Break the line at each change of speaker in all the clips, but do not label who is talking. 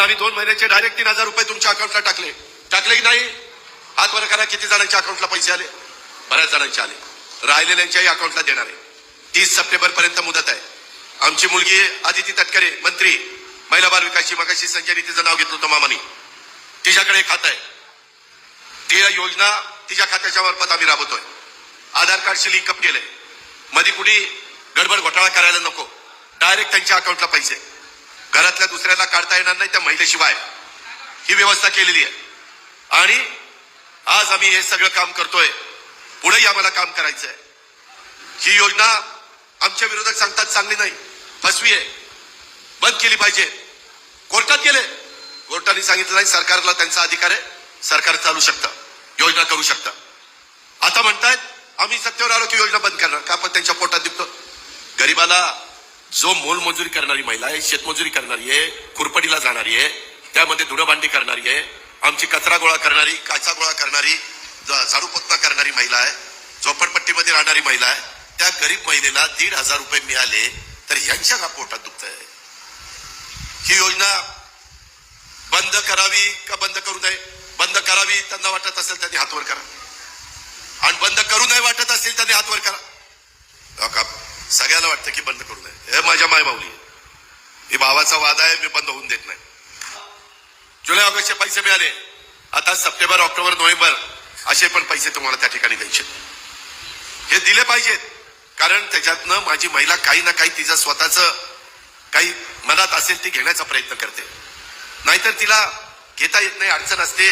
आणि आम्ही 2 महिन्याचे डायरेक्ट 3,000 रुपये तुमच्या अकाउंटला टाकले की नाही? हात वर करा. किती जणांच्या अकाउंटला पैसे आले? बऱ्याच जणांचे आले. राहिलेल्यांच्याही अकाउंटला देणार आहे. 30 सप्टेंबर पर्यंत मुदत आहे. आमची मुलगी आदिती तटकरे मंत्री महिला बाल विकासची, मगाशी संजयनी तिचं नाव घेतलं होतं मामानी, तिच्याकडे एक खातं आहे. ती योजना तिच्या खात्याच्या मार्फत आम्ही राबवतोय. आधार कार्डशी लिंकअप केलंय. मध्ये कुणी गडबड घोटाळा करायला नको. डायरेक्ट त्यांच्या अकाउंटला पैसे. घरातल्या दुसऱ्याला काढता येणार नाही त्या महिलेशिवाय ही व्यवस्था केलेली आहे. आणि आज आम्ही हे सगळं काम करतोय. पुढेही आम्हाला काम करायचं आहे. ही योजना आमच्या विरोधक सांगतात चांगली नाही, फसवी आहे, बंद केली पाहिजे. कोर्टात गेले. कोर्टाने सांगितलं नाही, सरकारला त्यांचा अधिकार आहे, सरकार चालू शकतं, योजना करू शकतं. आता म्हणतायत आम्ही सत्तेवर आलो की योजना बंद करणार. का? पण त्यांच्या पोटात दिसतो. गरीबाला जो मोलमजुरी करणारी महिला आहे, शेतमजुरी करणारी आहे, खुरपडीला जाणारी आहे, त्यामध्ये धुणं भांडी करणारी आहे, आमची कचरा गोळा करणारी, काचा गोळा करणारी, झाडू पोतना करणारी महिला आहे, झोपडपट्टीमध्ये राहणारी महिला आहे, त्या गरीब महिलेला 1,500 रुपये मिळाले तर यांच्या का पोटात दुखत आहे? ही योजना बंद करावी का बंद करू नये? बंद करावी त्यांना वाटत असेल त्यांनी हातवर करा, आणि बंद करू नये वाटत असेल त्यांनी हातवर करा. का सगळ्याला वाटतं की बंद करू नये? हे माझ्या माय माऊली, ही भावाचा वाद आहे, मी बंद होऊन देत नाही. जुलै ऑगस्टचे पैसे मिळाले. आता सप्टेंबर, ऑक्टोबर, नोव्हेंबर असे पण पैसे तुम्हाला त्या ठिकाणी द्यायचे. हे दिले पाहिजेत, कारण त्याच्यातनं माझी महिला काही ना काही तिचं स्वतःच काही मनात असेल ती घेण्याचा प्रयत्न करते. नाहीतर तिला घेता येत नाही, अडचण असते,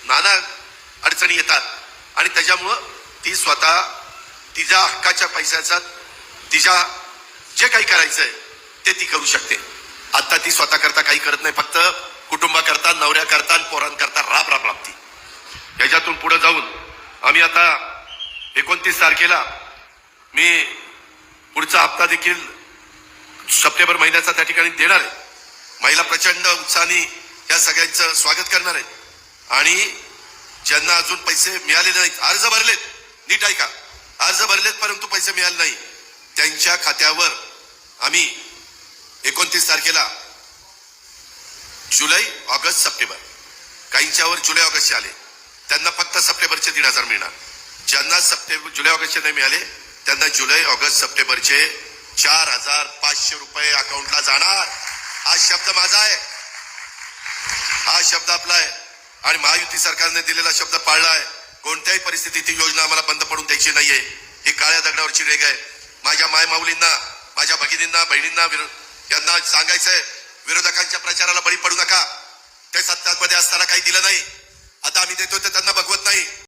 नाना अडचणी येतात, आणि त्याच्यामुळं ती स्वतः तिच्या हक्काच्या पैशाचा तिच्या जे काही करायचंय ते ती करू शकते. आता ती स्वतः करता काही करत नाही, फक्त कुटुंबाकरता, नवऱ्याकरता, पोरांकरता राब लागती. याच्यातून पुढे जाऊन आम्ही आता 29 तारखेला मी पुढचा हप्ता देखील सप्टेंबर महिन्याचा त्या ठिकाणी देणार आहे. महिला प्रचंड उत्साहाने या सगळ्यांचं स्वागत करणार आहे. आणि ज्यांना अजून पैसे मिळाले नाहीत, अर्ज भरलेत, नीट ऐका, अर्ज भरलेत परंतु पैसे मिळाले नाही, त्यांच्या खात्यावर आम्ही 29 तारखेला जुलै, ऑगस्ट, सप्टेंबर, काहींच्यावर जुलै ऑगस्टचे आले, त्यांना फक्त सप्टेंबरचे 1,500 मिळणार. ज्यांना जुलै ऑगस्टचे नाही मिळाले त्यांना जुलै, ऑगस्ट, सप्टेंबरचे 4,500 रुपये अकाउंटला जाणार. हा शब्द माझा आहे, हा शब्द आपला आहे, आणि महायुती सरकारने दिलेला शब्द पाळला आहे. कोणत्याही परिस्थितीत ही योजना आम्हाला बंद पडून द्यायची नाहीये. ही काळ्या दगडावरची रेग आहे. माझ्या माय माऊलींना, माझ्या भगिनींना, बहिणींना यांना सांगायचंय, विरोधकांच्या प्रचाराला बळी पडू नका. ते सत्तामध्ये असताना काही दिलं नाही, आता आम्ही देतोय तर त्यांना